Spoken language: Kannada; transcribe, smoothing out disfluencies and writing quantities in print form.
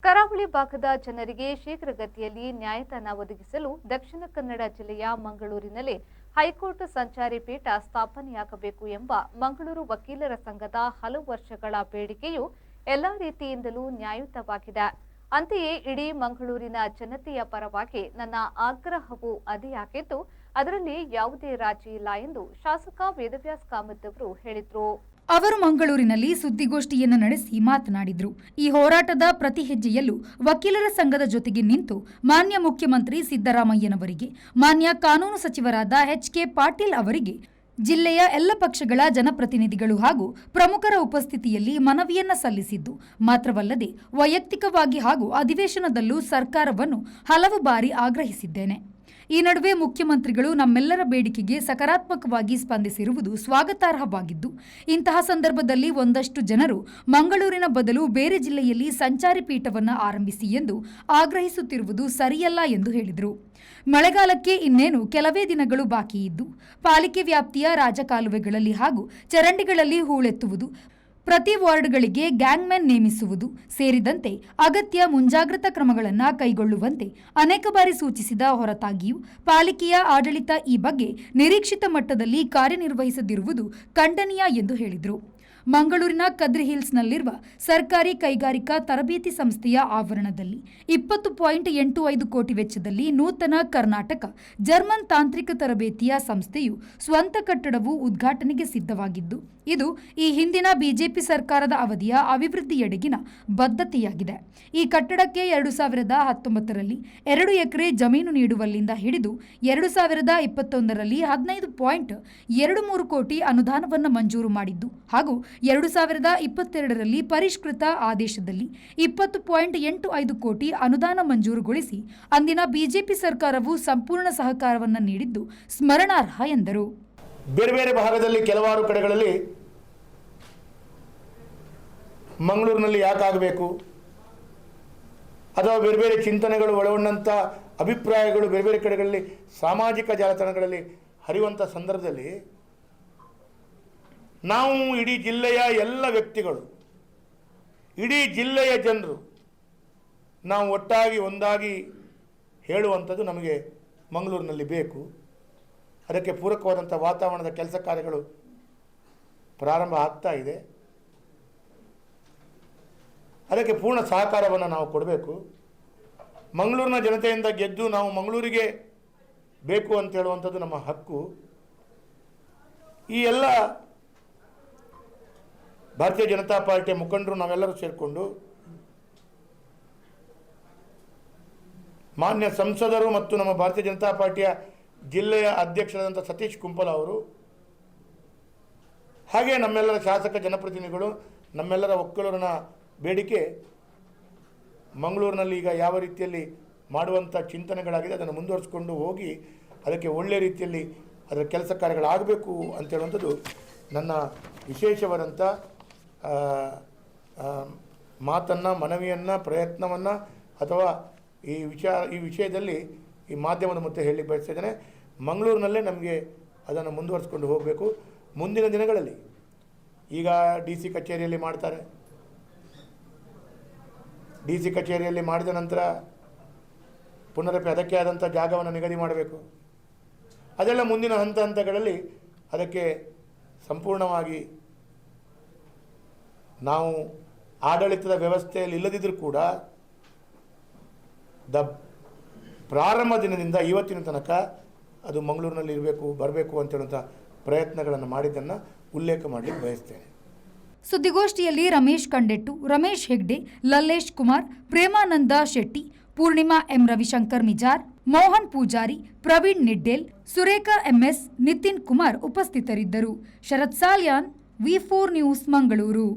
ಕರಾವಳಿ ಭಾಗದ ಜನರಿಗೆ ಶೀಘ್ರಗತಿಯಲ್ಲಿ ನ್ಯಾಯದಾನ ಒದಗಿಸಲು ದಕ್ಷಿಣ ಕನ್ನಡ ಜಿಲ್ಲೆಯ ಮಂಗಳೂರಿನಲ್ಲಿ ಹೈಕೋರ್ಟ್ ಸಂಚಾರಿ ಪೀಠ ಸ್ಥಾಪನೆಯಾಗಬೇಕು ಎಂಬ ಮಂಗಳೂರು ವಕೀಲರ ಸಂಘದ ಹಲವು ವರ್ಷಗಳ ಬೇಡಿಕೆಯು ಎಲ್ಲಾ ರೀತಿಯಿಂದಲೂ ನ್ಯಾಯಯುತವಾಗಿದೆ. ಅಂತೆಯೇ ಇಡೀ ಮಂಗಳೂರಿನ ಜನತೆಯ ಪರವಾಗಿ ನನ್ನ ಆಗ್ರಹವೂ ಅದೇ ಆಗಿದ್ದು, ಅದರಲ್ಲಿ ಯಾವುದೇ ರಾಜಿ ಇಲ್ಲ ಎಂದು ಶಾಸಕ ವೇದವ್ಯಾಸ್ ಕಾಮತ್ ಅವರು ಹೇಳಿದರು. ಅವರು ಮಂಗಳೂರಿನಲ್ಲಿ ಸುದ್ದಿಗೋಷ್ಠಿಯನ್ನು ನಡೆಸಿ ಮಾತನಾಡಿದರು. ಈ ಹೋರಾಟದ ಪ್ರತಿ ಹೆಜ್ಜೆಯಲ್ಲೂ ವಕೀಲರ ಸಂಘದ ಜೊತೆಗೆ ನಿಂತು ಮಾನ್ಯ ಮುಖ್ಯಮಂತ್ರಿ ಸಿದ್ದರಾಮಯ್ಯನವರಿಗೆ, ಮಾನ್ಯ ಕಾನೂನು ಸಚಿವರಾದ ಎಚ್.ಕೆ. ಪಾಟೀಲ್ ಅವರಿಗೆ, ಜಿಲ್ಲೆಯ ಎಲ್ಲ ಪಕ್ಷಗಳ ಜನಪ್ರತಿನಿಧಿಗಳು ಹಾಗೂ ಪ್ರಮುಖರ ಉಪಸ್ಥಿತಿಯಲ್ಲಿ ಮನವಿಯನ್ನ ಸಲ್ಲಿಸಿದ್ದು ಮಾತ್ರವಲ್ಲದೆ ವೈಯಕ್ತಿಕವಾಗಿ ಹಾಗೂ ಅಧಿವೇಶನದಲ್ಲೂ ಸರ್ಕಾರವನ್ನು ಹಲವು ಬಾರಿ ಆಗ್ರಹಿಸಿದ್ದೇನೆ. ಈ ನಡುವೆ ಮುಖ್ಯಮಂತ್ರಿಗಳು ನಮ್ಮೆಲ್ಲರ ಬೇಡಿಕೆಗೆ ಸಕಾರಾತ್ಮಕವಾಗಿ ಸ್ಪಂದಿಸಿರುವುದು ಸ್ವಾಗತಾರ್ಹವಾಗಿದ್ದು, ಇಂತಹ ಸಂದರ್ಭದಲ್ಲಿ ಒಂದಷ್ಟು ಜನರು ಮಂಗಳೂರಿನ ಬದಲು ಬೇರೆ ಜಿಲ್ಲೆಯಲ್ಲಿ ಸಂಚಾರಿ ಪೀಠವನ್ನು ಆರಂಭಿಸಿ ಎಂದು ಆಗ್ರಹಿಸುತ್ತಿರುವುದು ಸರಿಯಲ್ಲ ಎಂದು ಹೇಳಿದರು. ಮಳೆಗಾಲಕ್ಕೆ ಇನ್ನೇನು ಕೆಲವೇ ದಿನಗಳು ಬಾಕಿ ಇದ್ದು, ಪಾಲಿಕೆ ವ್ಯಾಪ್ತಿಯ ರಾಜಕಾಲುವೆಗಳಲ್ಲಿ ಹಾಗೂ ಚರಂಡಿಗಳಲ್ಲಿ ಹೂಳೆತ್ತುವುದು, ಪ್ರತಿ ವಾರ್ಡ್ಗಳಿಗೆ ಗ್ಯಾಂಗ್ಮೆನ್ ನೇಮಿಸುವುದು ಸೇರಿದಂತೆ ಅಗತ್ಯ ಮುಂಜಾಗ್ರತಾ ಕ್ರಮಗಳನ್ನು ಕೈಗೊಳ್ಳುವಂತೆ ಅನೇಕ ಬಾರಿ ಸೂಚಿಸಿದ ಹೊರತಾಗಿಯೂ ಪಾಲಿಕೆಯ ಆಡಳಿತ ಈ ಬಗ್ಗೆ ನಿರೀಕ್ಷಿತ ಮಟ್ಟದಲ್ಲಿ ಕಾರ್ಯನಿರ್ವಹಿಸದಿರುವುದು ಖಂಡನೀಯ ಎಂದು ಹೇಳಿದರು. ಮಂಗಳೂರಿನ ಕದ್ರಿ ಹಿಲ್ಸ್ನಲ್ಲಿರುವ ಸರ್ಕಾರಿ ಕೈಗಾರಿಕಾ ತರಬೇತಿ ಸಂಸ್ಥೆಯ ಆವರಣದಲ್ಲಿ 20.85 ಕೋಟಿ ವೆಚ್ಚದಲ್ಲಿ ನೂತನ ಕರ್ನಾಟಕ ಜರ್ಮನ್ ತಾಂತ್ರಿಕ ತರಬೇತಿಯ ಸಂಸ್ಥೆಯು ಸ್ವಂತ ಕಟ್ಟಡವು ಉದ್ಘಾಟನೆಗೆ ಸಿದ್ಧವಾಗಿದ್ದು, ಇದು ಈ ಹಿಂದಿನ ಬಿಜೆಪಿ ಸರ್ಕಾರದ ಅವಧಿಯ ಅಭಿವೃದ್ಧಿಯೆಡೆಗಿನ ಬದ್ಧತೆಯಾಗಿದೆ. ಈ ಕಟ್ಟಡಕ್ಕೆ 2019ರಲ್ಲಿ 2 ಎಕರೆ ಜಮೀನು ನೀಡುವಲ್ಲಿಂದ ಹಿಡಿದು 2021ರಲ್ಲಿ 15.23 ಕೋಟಿ ಅನುದಾನವನ್ನು ಮಂಜೂರು ಮಾಡಿದ್ದು ಹಾಗೂ 2022ರಲ್ಲಿ ಪರಿಷ್ಕೃತ ಆದೇಶದಲ್ಲಿ 20.85 ಕೋಟಿ ಅನುದಾನ ಮಂಜೂರುಗೊಳಿಸಿ ಅಂದಿನ ಬಿಜೆಪಿ ಸರ್ಕಾರವು ಸಂಪೂರ್ಣ ಸಹಕಾರವನ್ನು ನೀಡಿದ್ದು ಸ್ಮರಣಾರ್ಹ ಎಂದರು. ಬೇರೆ ಬೇರೆ ಭಾಗದಲ್ಲಿ ಕೆಲವಾರು ಕಡೆಗಳಲ್ಲಿ ಮಂಗಳೂರಿನಲ್ಲಿ ಯಾಕಾಗಬೇಕು ಅಥವಾ ಬೇರೆ ಬೇರೆ ಚಿಂತನೆಗಳು ಒಳಗೊಂಡಂಥ ಅಭಿಪ್ರಾಯಗಳು ಬೇರೆ ಬೇರೆ ಕಡೆಗಳಲ್ಲಿ ಸಾಮಾಜಿಕ ಜಾಲತಾಣಗಳಲ್ಲಿ ಹರಿಯುವಂಥ ಸಂದರ್ಭದಲ್ಲಿ ನಾವು ಇಡೀ ಜಿಲ್ಲೆಯ ಎಲ್ಲ ವ್ಯಕ್ತಿಗಳು, ಇಡೀ ಜಿಲ್ಲೆಯ ಜನರು ನಾವು ಒಟ್ಟಾಗಿ ಒಂದಾಗಿ ಹೇಳುವಂಥದ್ದು ನಮಗೆ ಮಂಗಳೂರಿನಲ್ಲಿ ಬೇಕು. ಅದಕ್ಕೆ ಪೂರಕವಾದಂಥ ವಾತಾವರಣದ ಕೆಲಸ ಕಾರ್ಯಗಳು ಪ್ರಾರಂಭ ಆಗ್ತಾ ಇದೆ. ಅದಕ್ಕೆ ಪೂರ್ಣ ಸಹಕಾರವನ್ನು ನಾವು ಕೊಡಬೇಕು. ಮಂಗಳೂರಿನ ಜನತೆಯಿಂದ ಗೆದ್ದು ನಾವು ಮಂಗಳೂರಿಗೆ ಬೇಕು ಅಂತ ಹೇಳುವಂಥದ್ದು ನಮ್ಮ ಹಕ್ಕು. ಈ ಎಲ್ಲ ಭಾರತೀಯ ಜನತಾ ಪಾರ್ಟಿಯ ಮುಖಂಡರು ನಾವೆಲ್ಲರೂ ಸೇರಿಕೊಂಡು ಮಾನ್ಯ ಸಂಸದರು ಮತ್ತು ನಮ್ಮ ಭಾರತೀಯ ಜನತಾ ಪಾರ್ಟಿಯ ಜಿಲ್ಲೆಯ ಅಧ್ಯಕ್ಷರಾದಂಥ ಸತೀಶ್ ಕುಂಪಲ ಅವರು, ಹಾಗೆ ನಮ್ಮೆಲ್ಲರ ಶಾಸಕ ಜನಪ್ರತಿನಿಧಿಗಳು, ನಮ್ಮೆಲ್ಲರ ಒಕ್ಕಲೂರಿನ ಬೇಡಿಕೆ ಮಂಗಳೂರಿನಲ್ಲಿ ಈಗ ಯಾವ ರೀತಿಯಲ್ಲಿ ಮಾಡುವಂಥ ಚಿಂತನೆಗಳಾಗಿದೆ ಅದನ್ನು ಮುಂದುವರಿಸಿಕೊಂಡು ಹೋಗಿ ಅದಕ್ಕೆ ಒಳ್ಳೆಯ ರೀತಿಯಲ್ಲಿ ಅದರ ಕೆಲಸ ಕಾರ್ಯಗಳಾಗಬೇಕು ಅಂತ ಹೇಳುವಂಥದ್ದು ನನ್ನ ವಿಶೇಷವಾದಂಥ ಮಾತನ್ನು, ಮನವಿಯನ್ನು, ಪ್ರಯತ್ನವನ್ನು ಅಥವಾ ಈ ವಿಷಯದಲ್ಲಿ ಈ ಮಾಧ್ಯಮದ ಮುಂದೆ ಹೇಳಲಿಕ್ಕೆ ಬಯಸ್ತಿದ್ದೇನೆ. ಮಂಗಳೂರಿನಲ್ಲೇ ನಮಗೆ ಅದನ್ನು ಮುಂದುವರಿಸ್ಕೊಂಡು ಹೋಗಬೇಕು. ಮುಂದಿನ ದಿನಗಳಲ್ಲಿ ಈಗ DC ಕಚೇರಿಯಲ್ಲಿ ಮಾಡ್ತಾರೆ. DC ಕಚೇರಿಯಲ್ಲಿ ಮಾಡಿದ ನಂತರ ಪುನರಪಿ ಅದಕ್ಕೆ ಆದಂಥ ಜಾಗವನ್ನು ನಿಗದಿ ಮಾಡಬೇಕು. ಅದೆಲ್ಲ ಮುಂದಿನ ಹಂತಗಳಲ್ಲಿ ಅದಕ್ಕೆ ಸಂಪೂರ್ಣವಾಗಿ ನಾವು ಆಡಳಿತದ ವ್ಯವಸ್ಥೆಯಲ್ಲಿ ಇಲ್ಲದಿದ್ದರೂ ಕೂಡ ಪ್ರಾರಂಭ ದಿನದಿಂದ ಇವತ್ತಿನ ತನಕ ಅದು ಮಂಗಳೂರಿನಲ್ಲಿ ಬರಬೇಕು ಅಂತ ಹೇಳುವಂಥ ಪ್ರಯತ್ನಗಳನ್ನು ಮಾಡಿದ್ದನ್ನು ಉಲ್ಲೇಖ ಮಾಡಲಿಕ್ಕೆ ಬಯಸ್ತೇನೆ. ಸುದ್ದಿಗೋಷ್ಠಿಯಲ್ಲಿ ರಮೇಶ್ ಕಂಡೆಟ್ಟು, ರಮೇಶ್ ಹೆಗ್ಡೆ, ಲಲ್ಲೇಶ್ ಕುಮಾರ್, ಪ್ರೇಮಾನಂದ ಶೆಟ್ಟಿ, ಪೂರ್ಣಿಮಾ ಎಂ, ರವಿಶಂಕರ್ ಮಿಜಾರ್, ಮೋಹನ್ ಪೂಜಾರಿ, ಪ್ರವೀಣ್ ನಿಡ್ಡೇಲ್, ಸುರೇಖಾ MS, ನಿತಿನ್ ಕುಮಾರ್ ಉಪಸ್ಥಿತರಿದ್ದರು. ಶರತ್ ಸಾಲ್ಯಾನ್, V4 ನ್ಯೂಸ್, ಮಂಗಳೂರು.